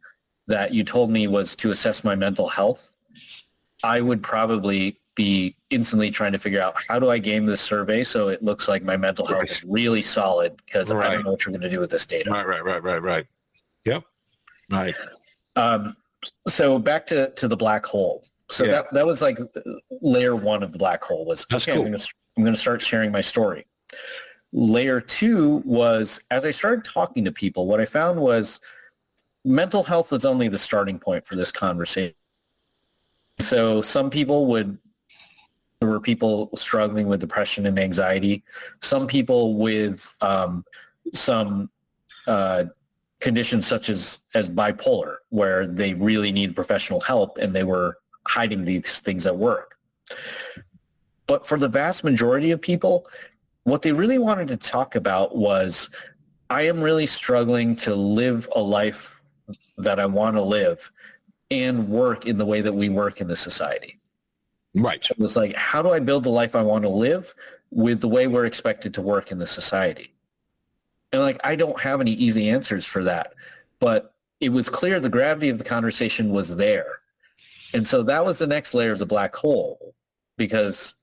that you told me was to assess my mental health, I would probably be instantly trying to figure out how do I game this survey so it looks like my mental health is really solid because I don't know what you're going to do with this data. Right. Yep. Right. So back to the black hole. So that was like layer one of the black hole was, okay, cool. I'm going to start sharing my story. Layer two was, as I started talking to people, what I found was mental health was only the starting point for this conversation. So there were people struggling with depression and anxiety, some people with some conditions such as bipolar, where they really need professional help and they were hiding these things at work. But for the vast majority of people, what they really wanted to talk about was, I am really struggling to live a life that I want to live and work in the way that we work in this society. Right. So it was like, how do I build the life I want to live? with the way we're expected to work in the society? And like, I don't have any easy answers for that, but it was clear the gravity of the conversation was there. And so that was the next layer of the black hole, because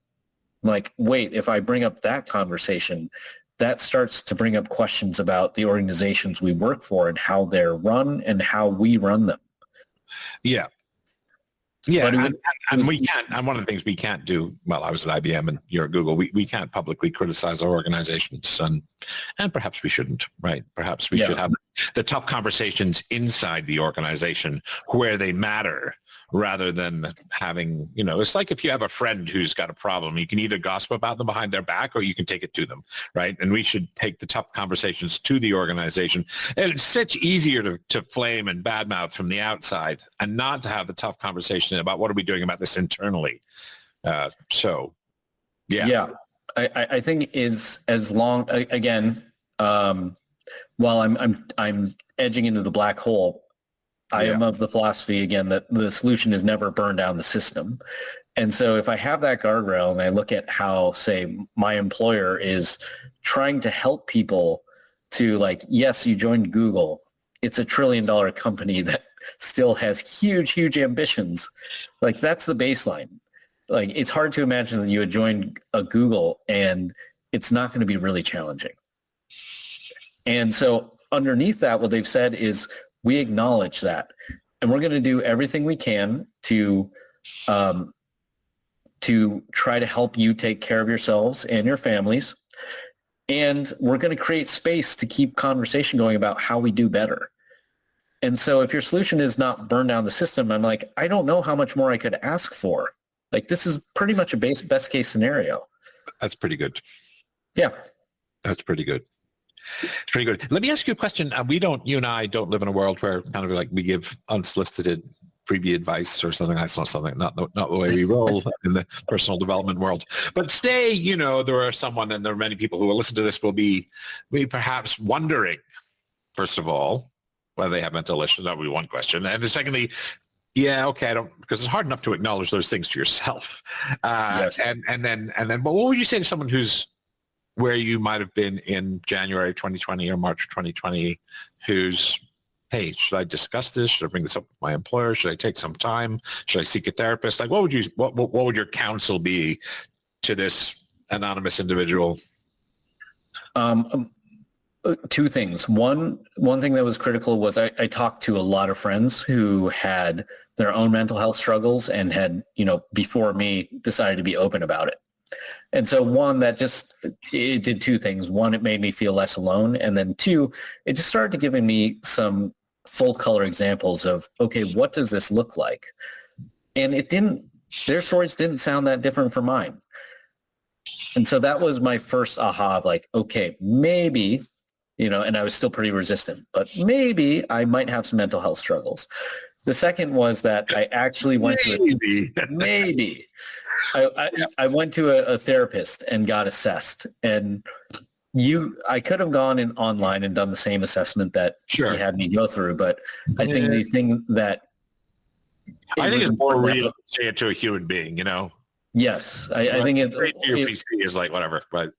like, wait, if I bring up that conversation, that starts to bring up questions about the organizations we work for and how they're run and how we run them. Yeah. Yeah, But and we can't, and one of the things we can't do, well, I was at IBM and you're at Google, we can't publicly criticize our organizations, and perhaps we shouldn't, right? Perhaps we should have the tough conversations inside the organization where they matter, rather than having, it's like if you have a friend who's got a problem, you can either gossip about them behind their back or you can take it to them, right? And we should take the tough conversations to the organization. And it's such easier to flame and badmouth from the outside and not to have the tough conversation about what are we doing about this internally. I think is as long, again, while I'm edging into the black hole, I am of the philosophy, again, that the solution is never burn down the system. And so if I have that guardrail and I look at how, say, my employer is trying to help people to, like, yes, you joined Google. It's $1 trillion company that still has huge, huge ambitions. Like, that's the baseline. Like, it's hard to imagine that you had joined a Google and it's not going to be really challenging. And so underneath that, what they've said is, we acknowledge that, and we're going to do everything we can to try to help you take care of yourselves and your families. And we're going to create space to keep conversation going about how we do better. And so if your solution is not burn down the system, I'm like, I don't know how much more I could ask for. Like, this is pretty much a best case scenario. That's pretty good. Yeah. That's pretty good. It's pretty good. Let me ask you a question. You and I don't live in a world where kind of like we give unsolicited freebie advice or something. That's not the way we roll in the personal development world. But say, there are someone, and there are many people who will listen to this will be perhaps wondering, first of all, whether they have mental issues. That would be one question. And then secondly, because it's hard enough to acknowledge those things to yourself. Yes. And then, but what would you say to someone who's where you might have been in January of 2020 or March of 2020, who's, hey, should I discuss this? Should I bring this up with my employer? Should I take some time? Should I seek a therapist? Like, what would your counsel be to this anonymous individual? Two things. One thing that was critical was I talked to a lot of friends who had their own mental health struggles and had, before me, decided to be open about it. And so one, it did two things. One, it made me feel less alone. And then two, it just started giving me some full color examples of, okay, what does this look like? And their stories didn't sound that different from mine. And so that was my first aha of like, okay, maybe, and I was still pretty resistant, but maybe I might have some mental health struggles. The second was that I actually went maybe. I went to a therapist and got assessed, and I could have gone in online and done the same assessment that he had me go through, but I think the thing that I think it's more real to say it to a human being, Yes, I think your PC is like whatever, but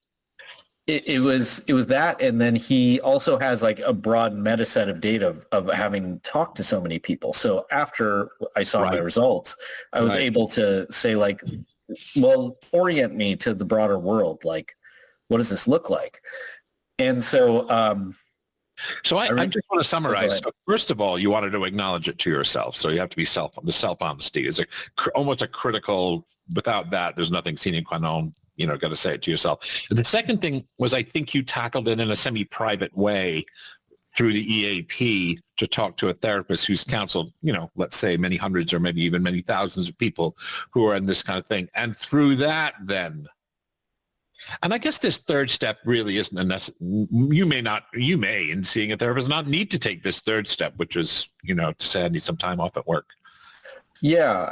it was that, and then he also has like a broad meta set of data of having talked to so many people. So after I saw my results, I was able to say like, well, orient me to the broader world. Like, what does this look like? And so, I just want to summarize. So first of all, you wanted to acknowledge it to yourself. So you have to be the self-honesty is almost a critical, without that, there's nothing sine qua non, got to say it to yourself. And the second thing was, I think you tackled it in a semi-private way through the EAP to talk to a therapist who's counseled, let's say many hundreds or maybe even many thousands of people who are in this kind of thing. And through that then, and I guess this third step really isn't a you may, in seeing a therapist, not need to take this third step, which is, to say I need some time off at work. Yeah,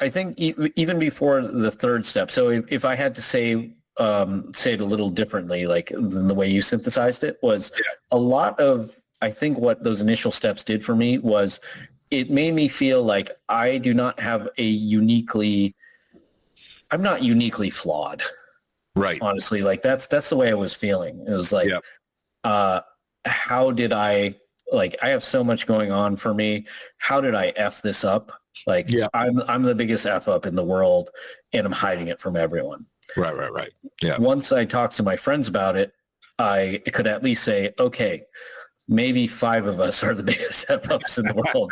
I think even before the third step, so if I had to say it a little differently, like than the way you synthesized it, was a lot of, I think what those initial steps did for me was it made me feel like I'm not uniquely flawed. Right. honestly. Like that's the way I was feeling. It was like, Yeah. how did I, like, I have so much going on for me. How did I F this up? Like Yeah. I'm the biggest F up in the world and I'm hiding it from everyone. Right. Yeah. Once I talked to my friends about it, I could at least say, okay, maybe 5 of us are the biggest F-ups in the world.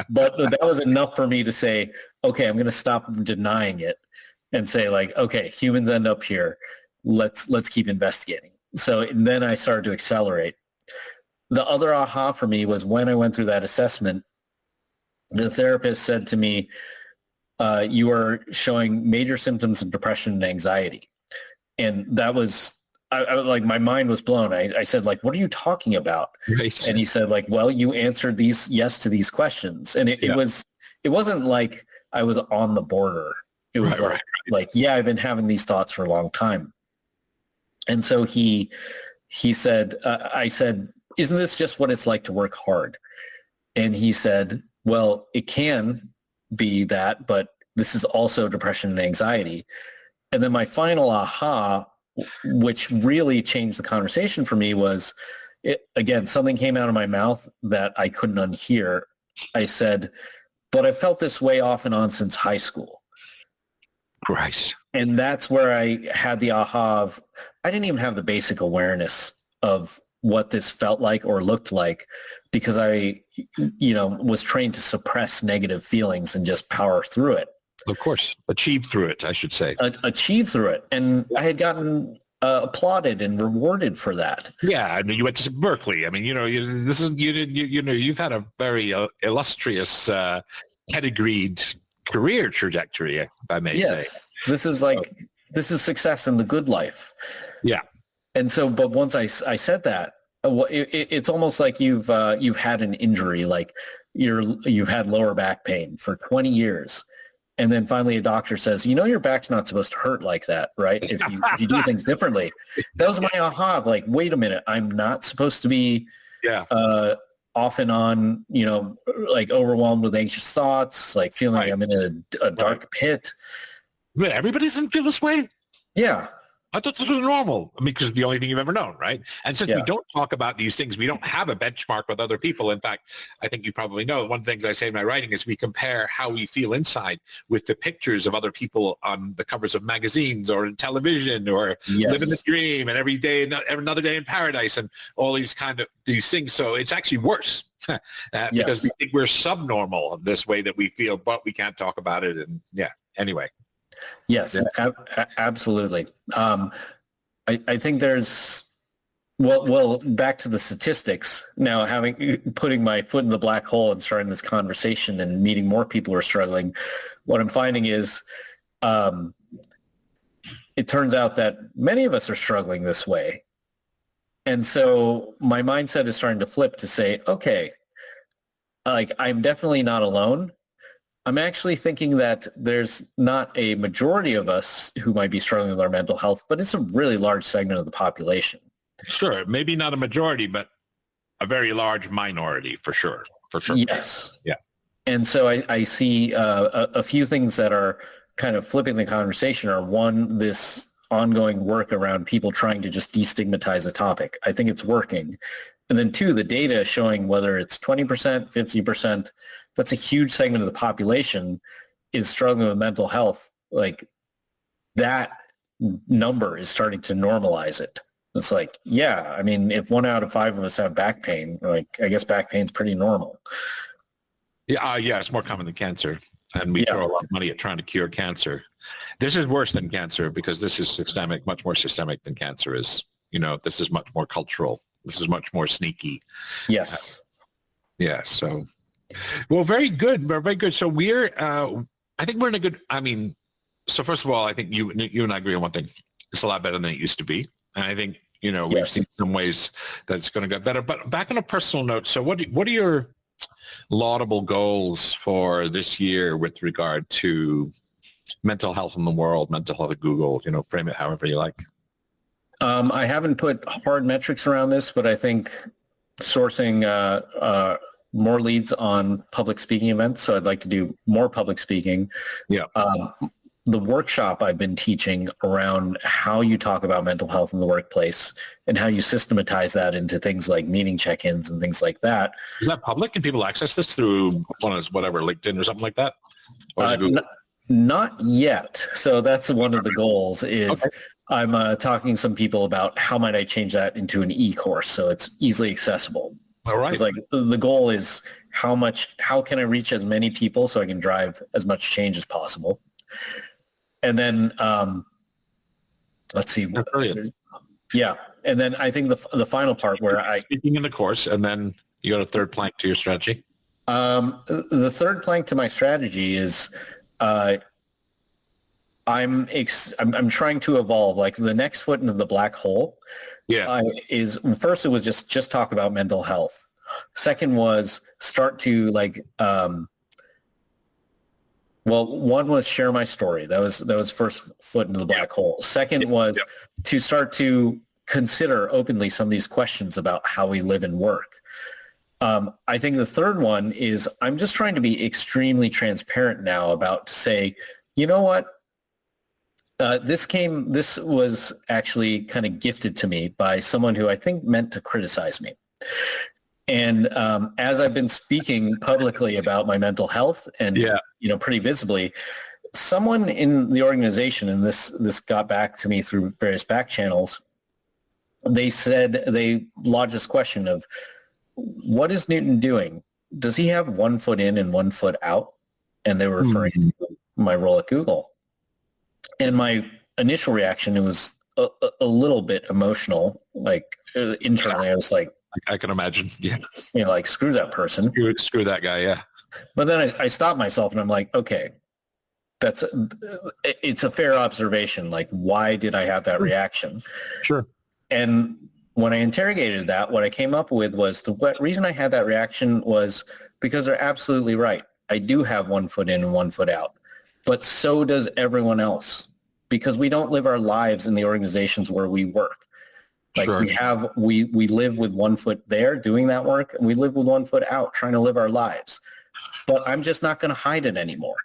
But that was enough for me to say, okay, I'm going to stop denying it and say like, okay, humans end up here. Let's keep investigating. So then I started to accelerate. The other aha for me was when I went through that assessment, the therapist said to me, you are showing major symptoms of depression and anxiety. And that was, I like, my mind was blown. I said, like, what are you talking about? Right. And he said, like, well, you answered yes to these questions. And it wasn't like I was on the border. It was like, yeah, I've been having these thoughts for a long time. And so he said, I said, isn't this just what it's like to work hard? And he said, well, it can be that, but this is also depression and anxiety. And then my final aha, which really changed the conversation for me, was, again, something came out of my mouth that I couldn't unhear. I said, but I felt this way off and on since high school. Right. And that's where I had the aha of, I didn't even have the basic awareness of what this felt like or looked like, because I, was trained to suppress negative feelings and just power through it. Of course. Achieve through it, I should say. Achieve through it. And I had gotten applauded and rewarded for that. Yeah, I mean, you went to Berkeley. I mean, you've had a very illustrious, pedigreed career trajectory, if I may say. This is success in the good life. Yeah. And so, but once I said that, it's almost like you've had an injury, like you've had lower back pain for 20 years. And then finally a doctor says, your back's not supposed to hurt like that, right? If you do things differently. That was my aha of like, wait a minute, I'm not supposed to be off and on, like overwhelmed with anxious thoughts, like feeling like I'm in a dark pit. But everybody doesn't feel this way? Yeah. I thought this was normal. I mean, because it's the only thing you've ever known, right? And since we don't talk about these things, we don't have a benchmark with other people. In fact, I think you probably know, one of the things I say in my writing is we compare how we feel inside with the pictures of other people on the covers of magazines or in television or living the dream and every day, another day in paradise and all these these things. So it's actually worse because we think we're subnormal this way that we feel, but we can't talk about it. And anyway. Yes, absolutely. I think there's, well, back to the statistics now, putting my foot in the black hole and starting this conversation and meeting more people who are struggling, what I'm finding is it turns out that many of us are struggling this way. And so my mindset is starting to flip to say, okay, like I'm definitely not alone. I'm actually thinking that there's not a majority of us who might be struggling with our mental health, but it's a really large segment of the population. Sure. Maybe not a majority, but a very large minority for sure. For sure. Yes. Yeah. And so I see a few things that are kind of flipping the conversation are, one, this ongoing work around people trying to just destigmatize a topic. I think it's working. And then 2, the data showing whether it's 20%, 50%, that's a huge segment of the population is struggling with mental health. Like that number is starting to normalize it. It's like, I mean, if 1 out of 5 of us have back pain, like I guess back pain's pretty normal. Yeah, it's more common than cancer. And we throw a lot of money at trying to cure cancer. This is worse than cancer because this is systemic, much more systemic than cancer is. This is much more cultural. This is much more sneaky. Yes. So, well, very good. Very good. So I think we're in a good, so first of all, I think you and I agree on one thing. It's a lot better than it used to be. And I think, we've seen some ways that it's going to get better. But back on a personal note, so what are your laudable goals for this year with regard to mental health in the world, mental health at Google, frame it however you like? I haven't put hard metrics around this, but I think sourcing more leads on public speaking events. So I'd like to do more public speaking. Yeah. the workshop I've been teaching around how you talk about mental health in the workplace and how you systematize that into things like meeting check-ins and things like that. Is that public? Can people access this through one of whatever, LinkedIn or something like that? Or is it Google? Not yet. So that's one of the goals is I'm talking to some people about how might I change that into an e-course so it's easily accessible. All right. It's like the goal is how can I reach as many people so I can drive as much change as possible. And then let's see. Brilliant. Yeah. And then I think the final part where speaking in the course, and then you got a third plank to your strategy. The third plank to my strategy is I'm trying to evolve. Like the next foot into the black hole. Yeah. Is first it was just talk about mental health. Second was start to one was share my story. That was first foot into the black hole. Second was to start to consider openly some of these questions about how we live and work. I think the third one is I'm just trying to be extremely transparent now about to say, you know what? This was actually kind of gifted to me by someone who I think meant to criticize me. And as I've been speaking publicly about my mental health and, pretty visibly, someone in the organization, and this got back to me through various back channels, they lodged this question of, what is Newton doing? Does he have 1 foot in and 1 foot out? And they were referring to my role at Google. And my initial reaction, it was a little bit emotional. Like internally, I was like, I can imagine. Yeah. Like screw that person. Screw that guy. Yeah. But then I stopped myself and I'm like, okay, it's a fair observation. Like, why did I have that reaction? Sure. And when I interrogated that, what I came up with was the reason I had that reaction was because they're absolutely right. I do have 1 foot in and 1 foot out, but so does everyone else because we don't live our lives in the organizations where we work. Like we live with 1 foot there doing that work and we live with 1 foot out trying to live our lives. But I'm just not going to hide it anymore.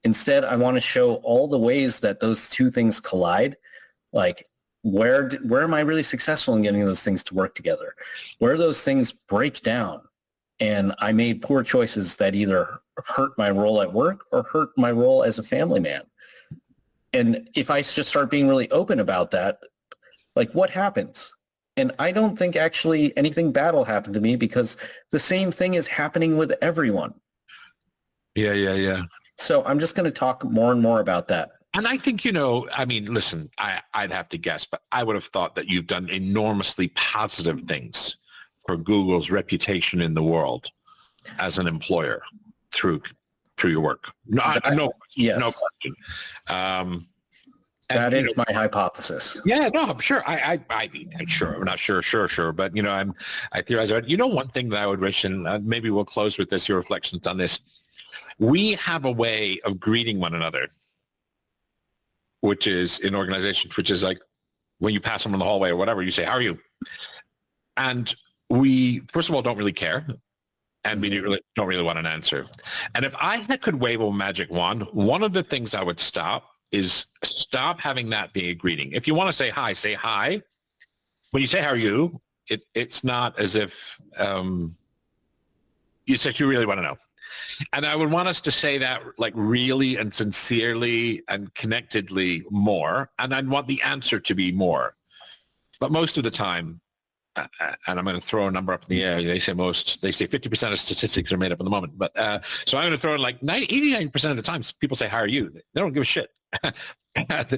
Instead, I want to show all the ways that those two things collide. Like where am I really successful in getting those things to work together? Where those things break down and I made poor choices that either hurt my role at work or hurt my role as a family man. And if I just start being really open about that, like what happens? And I don't think actually anything bad will happen to me because the same thing is happening with everyone. Yeah. So I'm just going to talk more and more about that. And I think, listen, I'd have to guess, but I would have thought that you've done enormously positive things for Google's reputation in the world as an employer through your work. No question. That is my hypothesis. Yeah, no, I'm sure. I'm not sure. But, I theorize. One thing that I would wish, and maybe we'll close with this, your reflections on this. We have a way of greeting one another, which is in organizations, which is like when you pass someone in the hallway or whatever, you say, how are you? And we, first of all, don't really care. And we don't really want an answer. And if I could wave a magic wand, one of the things I would stop having that be a greeting. If you want to say hi, say hi. When you say how are you, it's not as if you said you really want to know. And I would want us to say that like really and sincerely and connectedly more. And I'd want the answer to be more. But most of the time, and I'm going to throw a number up in the air. They say 50% of statistics are made up in the moment. But so I'm going to throw in like 89% of the time people say, how are you? They don't give a shit. It's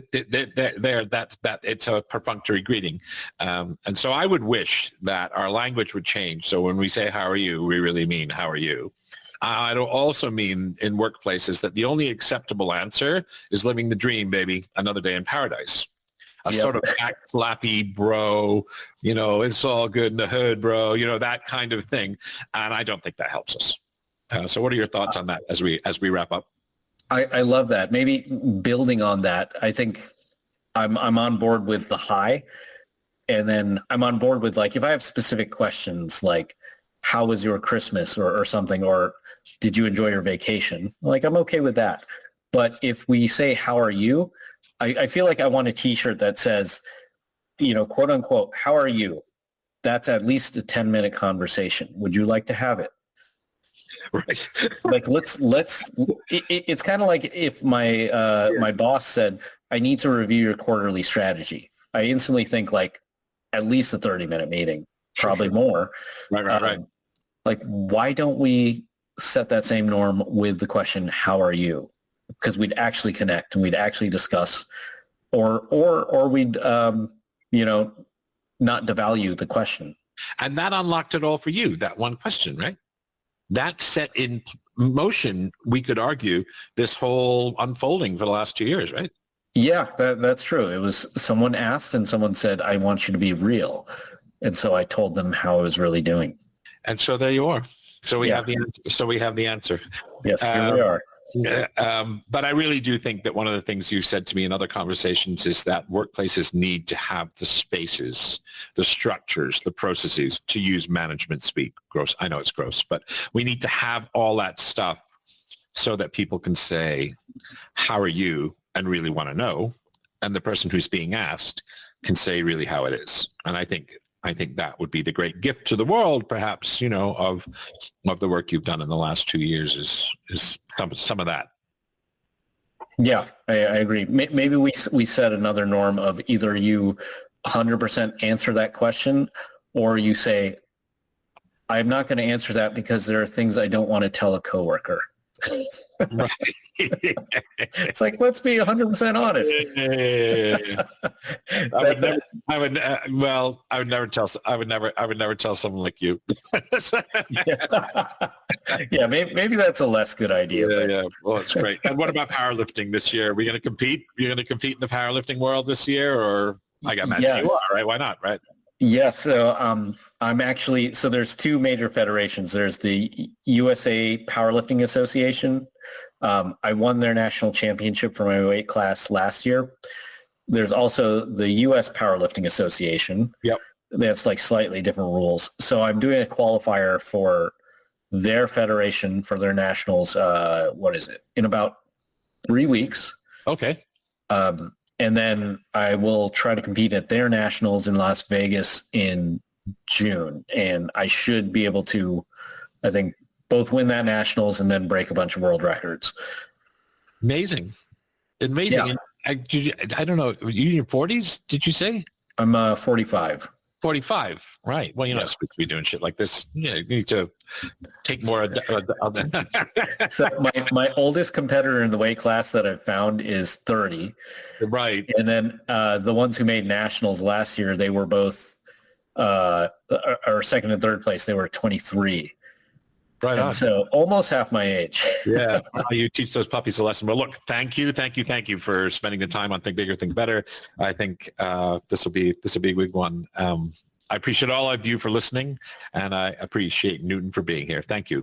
a perfunctory greeting. And so I would wish that our language would change. So when we say, how are you, we really mean, how are you? I don't also mean in workplaces that the only acceptable answer is living the dream, baby, another day in paradise. Sort of back slappy bro, it's all good in the hood, bro, that kind of thing. And I don't think that helps us. So what are your thoughts on that as we wrap up? I love that. Maybe building on that, I think I'm on board with the hi. And then I'm on board with like, if I have specific questions like, how was your Christmas or something, or did you enjoy your vacation? Like, I'm okay with that. But if we say, how are you? I feel like I want a t-shirt that says, quote unquote, how are you? That's at least a 10-minute conversation. Would you like to have it? Right. Like, it's kind of like if my boss said, I need to review your quarterly strategy. I instantly think like at least a 30-minute meeting, probably more. Right. Like, why don't we set that same norm with the question, how are you? Because we'd actually connect and we'd actually discuss, or we'd, not devalue the question. And that unlocked it all for you, that one question, right? That set in motion, we could argue, this whole unfolding for the last 2 years, right? Yeah, that's true. It was someone asked and someone said, I want you to be real. And so I told them how I was really doing. And so there you are. So we Yeah. have the answer. So we have the answer. Yes, here we are. But I really do think that one of the things you said to me in other conversations is that workplaces need to have the spaces, the structures, the processes, to use management speak. Gross. I know it's gross, but we need to have all that stuff so that people can say, how are you? And really want to know. And the person who's being asked can say really how it is. And I think that would be the great gift to the world, perhaps, of the work you've done in the last 2 years is some of that. Yeah, I agree. Maybe we set another norm of either you 100% answer that question, or you say, I'm not going to answer that because there are things I don't want to tell a coworker. Right. It's like, let's be 100% honest. I would never tell someone like you. Yeah, maybe that's a less good idea. Yeah. Well, it's great. And what about powerlifting this year? Are we going to compete? You're going to compete in the powerlifting world this year, or I got imagine Yes. you are, right? Why not, right? Yeah, so I'm actually, so there's two major federations. There's the USA Powerlifting Association. I won their national championship for my weight class last year. There's also the US Powerlifting Association. Yep. They have like slightly different rules. So I'm doing a qualifier for their federation for their nationals. In about 3 weeks. Okay. And then I will try to compete at their nationals in Las Vegas in June. And I should be able to, I think, both win that nationals and then break a bunch of world records. Amazing. Yeah. And I don't know, you in your 40s, did you say? I'm 45. 45, right. Well, you're not supposed to be doing shit like this. Yeah, you need to take more. So my oldest competitor in the weight class that I've found is 30. Right. And then the ones who made nationals last year, they were both or second and third place. They were 23. Right on. So almost half my age. Yeah. You teach those puppies a lesson. Well, look, thank you for spending the time on Think Bigger, Think Better. I think this will be a big one. I appreciate all of you for listening, and I appreciate Newton for being here. Thank you.